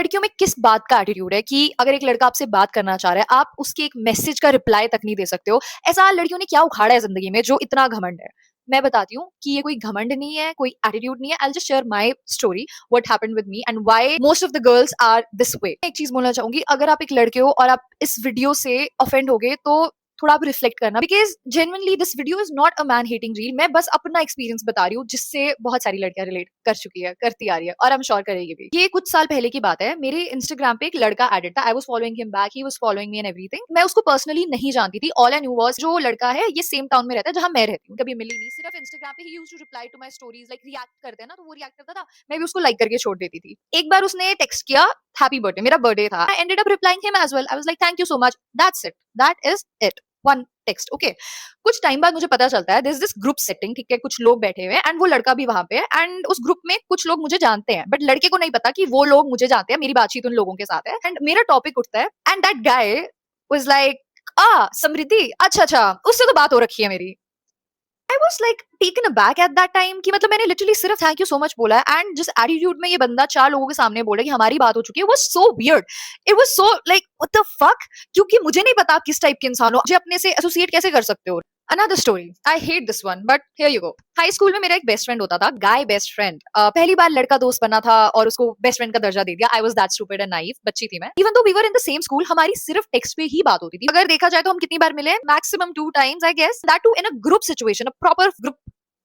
लड़कियों में किस बात का एटीट्यूड है कि अगर एक लड़का आपसे बात करना चाह रहा है, आप उसके एक मैसेज का रिप्लाई तक नहीं दे सकते हो। ऐसा लड़कियों ने क्या उखाड़ा है ज़िंदगी में जो इतना घमंड है? मैं बताती हूँ कि ये कोई घमंड नहीं है, कोई एटीट्यूड नहीं है। I will just share my story, what happened with me and why most of the girls are this way. एक चीज़ बोलना चाहूँगी, अगर आप एक लड़के हो और आप इस वीडियो से ऑफेंड हो गए तो थोड़ा आप रिफ्लेक्ट करना, because genuinely this video is not a man hating reel. मैं बस अपना एक्सपीरियंस बता रही हूँ जिससे बहुत सारी लड़कियां रिलेट कर चुकी है, करती आ रही है, और आई एम श्योर करेगी भी। ये कुछ साल पहले की बात है, मेरे इंस्टाग्राम पे एक लड़का एडेड था। I was following him back, he was following me and everything. मैं उसको पर्सनली नहीं जानती थी। ऑल आई न्यू वाज जो लड़का है ये सेम टाउन में रहता है जहां मैं रहती हूँ। कभी मिली नहीं, सिर्फ इंस्टाग्राम पे ही used to reply to my stories, like react करते हैं ना, तो वो रिएक्ट करता था, मैं भी उसको लाइक करके छोड़ देती थी। एक बार उसने टेक्स्ट किया हैप्पी बर्थडे, मेरा बर्थडे था। I ended up replying him as well. I was like thank you so much, that's it, that is it, one text. Okay, कुछ टाइम बाद मुझे पता चलता है दिस दिस ग्रुप सेटिंग, ठीक है, कुछ लोग बैठे हुए हैं एंड वो लड़का भी वहां पे है एंड उस ग्रुप में कुछ लोग मुझे जानते हैं, बट लड़के को नहीं पता कि वो लोग मुझे जानते हैं। मेरी बातचीत उन लोगों के साथ है एंड मेरा टॉपिक उठता है and that guy was like, Samriddhi, अच्छा अच्छा, उससे तो बात हो रखी है मेरी। I was like taken aback at that time कि मतलब मैंने लिटरली सिर्फ थैंक यू सो मच बोला है एंड जिस एटीट्यूड में ये बंदा चार लोगों के सामने बोला कि हमारी बात हो चुकी है, वो so weird. It was so like what the fuck, क्योंकि मुझे नहीं पता आप किस टाइप के इंसान हो, मुझे अपने से एसोसिएट कैसे कर सकते हो। Another story, I hate this one but here you go. High school में मेरा एक बेस्ट फ्रेंड होता था, गाय बेस्ट फ्रेंड। पहली बार लड़का दोस्त बना था और उसको बेस्ट फ्रेंड का दर्जा दे दिया। I was that stupid and naive, बच्ची थी मैं। Even though we were in the same school, हमारी सिर्फ टेक्स्ट पे ही बात होती थी। अगर देखा जाए तो हम कितनी बार मिले, maximum 2 times I guess, that too in a group situation, a proper group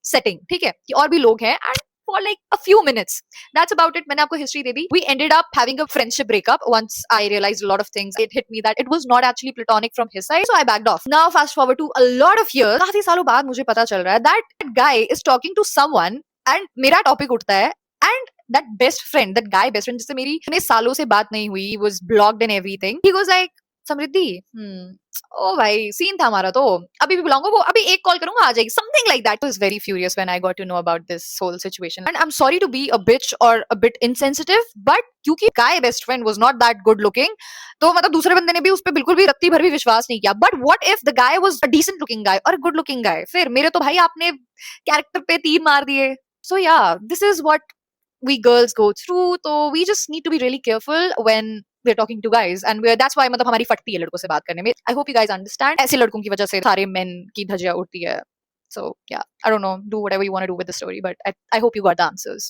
setting, ठीक है, कि और भी लोग हैं and for like a few minutes, that's about it. मैंने आपको हिस्ट्री दे दी। We ended up having a friendship breakup once I realised a lot of things. It hit me that it was not actually platonic from his side, so I backed of. Now fast forward to a lot of years, काफी सालों बाद मुझे पता चल रहा है that guy is talking to someone and मेरा topic उठता है and that best friend, that guy best friend जिससे मेरी इतने सालों से बात नहीं हुई, was blocked and everything, he was like, Samriddhi, ओ भाई सीन था हमारा, तो अभी भी बुलाऊंगा, वो अभी एक कॉल करूंगा आ जाएगी, something like that. Was very furious when I got to know about this whole situation and I am sorry to be a bitch or a bit insensitive, but क्योंकि guy best friend was not that good looking, तो मतलब दूसरे बंदे ने भी उस पर बिल्कुल भी रत्ती भर भी विश्वास नहीं किया। But what if the guy was a decent looking guy और गुड लुकिंग गाय, फिर मेरे तो भाई आपने कैरेक्टर पे तीर मार दिए। सो या, this is what we girls go through, तो we just need to be really careful when we're talking to guys and that's why मतलब हमारी फटती है लड़कों से बात करने में। I hope you guys understand, ऐसे लड़कों की वजह से सारे men की धज्जियां उड़ती है। So yeah, I don't know, do whatever you want to do with the story, but I hope you got the answers.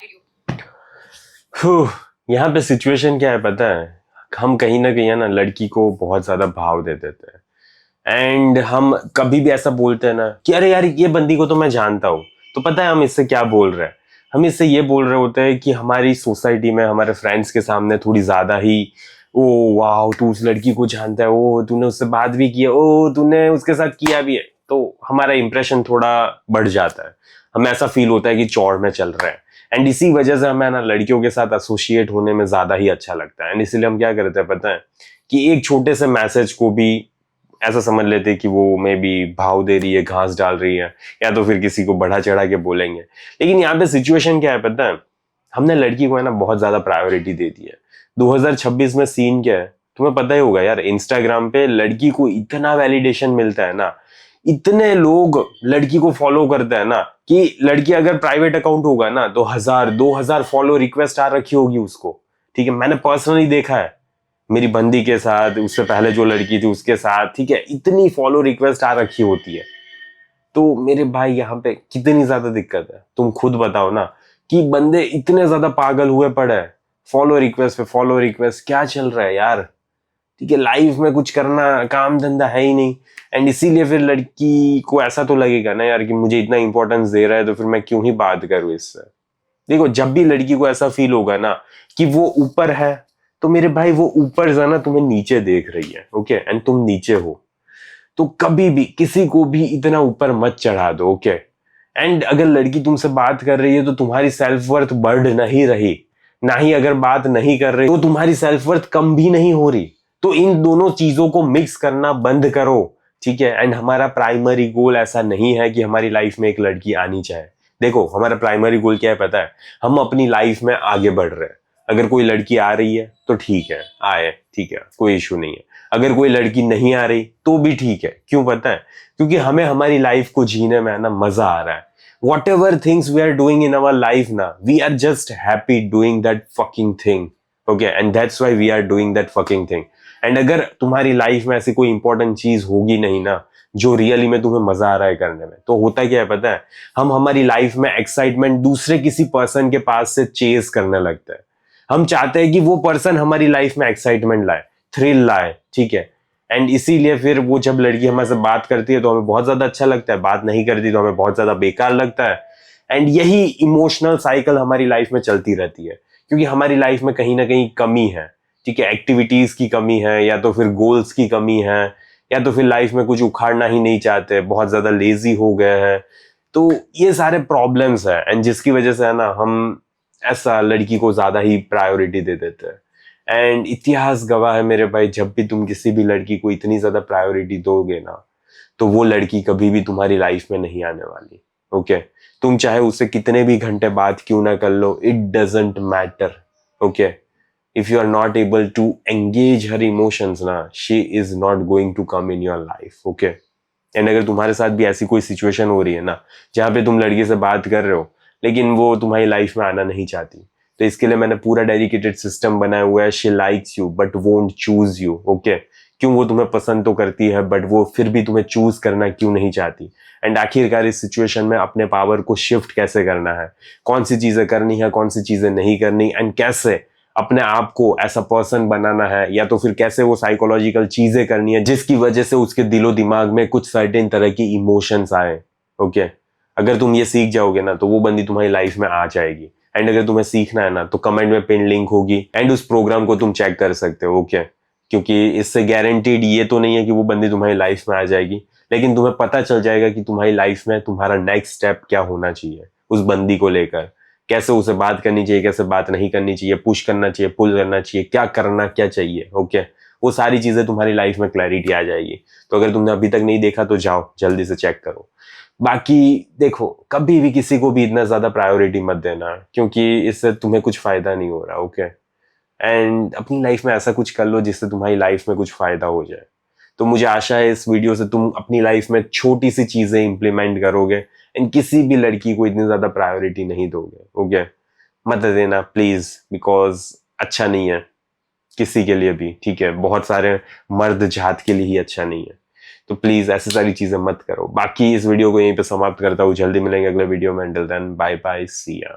यहाँ पे सिचुएशन क्या है पता है, हम कहीं ना कहीं है ना लड़की को बहुत ज्यादा भाव दे देते हैं एंड हम कभी भी ऐसा बोलते हैं ना कि अरे यार ये बंदी को तो मैं जानता हूँ, तो पता है हम इससे क्या बोल रहे हैं, हम इससे ये बोल रहे होते हैं कि हमारी सोसाइटी में हमारे फ्रेंड्स के सामने थोड़ी ज्यादा ही, ओ वाह तू उस लड़की को जानता है, ओ तूने उससे बात भी की है, ओ तूने उसके साथ किया भी है, तो हमारा इंप्रेशन थोड़ा बढ़ जाता है, हमें ऐसा फील होता है कि चौड़ में चल रहा है एंड इसी वजह से हमें ना लड़कियों के साथ एसोसिएट होने में ज्यादा ही अच्छा लगता है एंड इसीलिए हम क्या करते हैं पता है कि एक छोटे से मैसेज को भी ऐसा समझ लेते कि वो मे बी भाव दे रही है, घास डाल रही है, या तो फिर किसी को बढ़ा चढ़ा के बोलेंगे। लेकिन यहाँ पे सिचुएशन क्या है पता है, हमने लड़की को है ना बहुत ज्यादा प्रायोरिटी दे दी है। 2026 में सीन क्या है तुम्हें पता ही होगा यार, इंस्टाग्राम पे लड़की को इतना वैलिडेशन मिलता है ना, इतने लोग लड़की को फॉलो करते हैं ना कि लड़की अगर प्राइवेट अकाउंट होगा ना तो 1000-2000 फॉलो रिक्वेस्ट आ रखी होगी उसको, ठीक है, मैंने पर्सनली देखा है मेरी बंदी के साथ, उससे पहले जो लड़की थी उसके साथ, ठीक है, इतनी फॉलो रिक्वेस्ट आ रखी होती है। तो मेरे भाई यहाँ पे कितनी ज्यादा दिक्कत है तुम खुद बताओ ना, कि बंदे इतने ज्यादा पागल हुए पड़े हैं, फॉलो रिक्वेस्ट पे फॉलो रिक्वेस्ट, क्या चल रहा है यार, ठीक है, लाइफ में कुछ करना काम धंधा है ही नहीं एंड इसीलिए फिर लड़की को ऐसा तो लगेगा ना यार कि मुझे इतना इंपॉर्टेंस दे रहा है तो फिर मैं क्यों ही बात करूं इससे। देखो जब भी लड़की को ऐसा फील होगा ना कि वो ऊपर है, तो मेरे भाई वो ऊपर जो है ना तुम्हें नीचे देख रही है, ओके, एंड तुम नीचे हो, तो कभी भी किसी को भी इतना ऊपर मत चढ़ा दो, ओके। एंड अगर लड़की तुमसे बात कर रही है तो तुम्हारी सेल्फ वर्थ बढ़ नहीं रही, ना ही अगर बात नहीं कर रही तो तुम्हारी सेल्फ वर्थ कम भी नहीं हो रही, तो इन दोनों चीजों को मिक्स करना बंद करो, ठीक है। एंड हमारा प्राइमरी गोल ऐसा नहीं है कि हमारी लाइफ में एक लड़की आनी चाहिए। देखो हमारा प्राइमरी गोल क्या है पता है, हम अपनी लाइफ में आगे बढ़ रहे हैं, अगर कोई लड़की आ रही है तो ठीक है, आए, ठीक है, कोई इशू नहीं है, अगर कोई लड़की नहीं आ रही तो भी ठीक है, क्यों पता है, क्योंकि हमें हमारी लाइफ को जीने में ना मजा आ रहा है। Whatever things we are doing in our life ना, we are just happy doing that fucking thing, okay, and that's why we are doing that fucking thing. And अगर तुम्हारी लाइफ में ऐसी कोई इंपॉर्टेंट चीज होगी नहीं ना जो रियली में तुम्हें मजा आ रहा है करने में, तो होता क्या है पता है, हम हमारी लाइफ में एक्साइटमेंट दूसरे किसी पर्सन के पास से चेज करने लगते हैं। हम चाहते हैं कि वो पर्सन हमारी लाइफ में एक्साइटमेंट लाए, थ्रिल लाए, ठीक है। एंड इसीलिए फिर वो जब लड़की हमारे से बात करती है तो हमें बहुत ज्यादा अच्छा लगता है, बात नहीं करती तो हमें बहुत ज्यादा बेकार लगता है। एंड यही इमोशनल साइकिल हमारी लाइफ में चलती रहती है, क्योंकि हमारी लाइफ में कहीं ना कहीं कमी है, ठीक है। एक्टिविटीज की कमी है, या तो फिर गोल्स की कमी है, या तो फिर लाइफ में कुछ उखाड़ना ही नहीं चाहते, बहुत ज्यादा लेजी हो गए हैं। तो ये सारे प्रॉब्लम्स है, एंड जिसकी वजह से है ना हम ऐसा लड़की को ज्यादा ही प्रायोरिटी दे देते हैं। एंड इतिहास गवाह है मेरे भाई, जब भी तुम किसी भी लड़की को इतनी ज्यादा प्रायोरिटी दोगे ना, तो वो लड़की कभी भी तुम्हारी लाइफ में नहीं आने वाली। ओके, तुम चाहे उससे कितने भी घंटे बात क्यों ना कर लो, it doesn't matter. Okay, if you are not able to engage her emotions ना, she is not going to come in your life. Okay, and अगर तुम्हारे साथ भी ऐसी कोई सिचुएशन हो रही है ना जहाँ पे तुम लड़की से बात कर रहे हो लेकिन वो तुम्हारी लाइफ में आना नहीं चाहती, तो इसके लिए मैंने पूरा डेडिकेटेड सिस्टम बनाया हुआ है। She likes you but won't choose you. Okay, क्यों वो तुम्हें पसंद तो करती है बट वो फिर भी तुम्हें चूज करना क्यों नहीं चाहती, एंड आखिरकार इस सिचुएशन में अपने पावर को शिफ्ट कैसे करना है, कौन सी चीजें करनी है, कौन सी चीजें नहीं करनी, एंड कैसे अपने आप को ऐसा पर्सन बनाना है, या तो फिर कैसे वो साइकोलॉजिकल चीजें करनी है जिसकी वजह से उसके दिलो दिमाग में कुछ सर्टेन तरह की इमोशंस आए। ओके, अगर तुम ये सीख जाओगे ना तो वो बंदी तुम्हारी लाइफ में आ जाएगी। एंड अगर तुम्हें सीखना है ना तो कमेंट में पिन लिंक होगी, एंड उस प्रोग्राम को तुम चेक कर सकते हो। ओके, क्योंकि इससे गारंटीड ये तो नहीं है कि वो बंदी तुम्हारी लाइफ में आ जाएगी, लेकिन तुम्हें पता चल जाएगा कि तुम्हारी लाइफ में तुम्हारा नेक्स्ट स्टेप क्या होना चाहिए उस बंदी को लेकर, कैसे उसे बात करनी चाहिए, कैसे बात नहीं करनी चाहिए, पुश करना चाहिए, पुल करना चाहिए, क्या करना क्या चाहिए। ओके, वो सारी चीजें तुम्हारी लाइफ में क्लैरिटी आ जाएगी। तो अगर तुमने अभी तक नहीं देखा तो जाओ जल्दी से चेक करो। बाकी देखो, कभी भी किसी को भी इतना ज्यादा प्रायोरिटी मत देना, क्योंकि इससे तुम्हें कुछ फायदा नहीं हो रहा। ओके, एंड अपनी लाइफ में ऐसा कुछ कर लो जिससे तुम्हारी लाइफ में कुछ फायदा हो जाए। तो मुझे आशा है इस वीडियो से तुम अपनी लाइफ में छोटी सी चीजें इंप्लीमेंट करोगे, एंड किसी भी लड़की को इतनी ज्यादा प्रायोरिटी नहीं दोगे। ओके, मत देना प्लीज, बिकॉज अच्छा नहीं है किसी के लिए भी, ठीक है। बहुत सारे मर्द जात के लिए ही अच्छा नहीं है, तो प्लीज ऐसी सारी चीजें मत करो। बाकी इस वीडियो को यहीं पे समाप्त करता हूँ, जल्दी मिलेंगे अगले वीडियो में। अंटिल देन बाय बाय, सी या।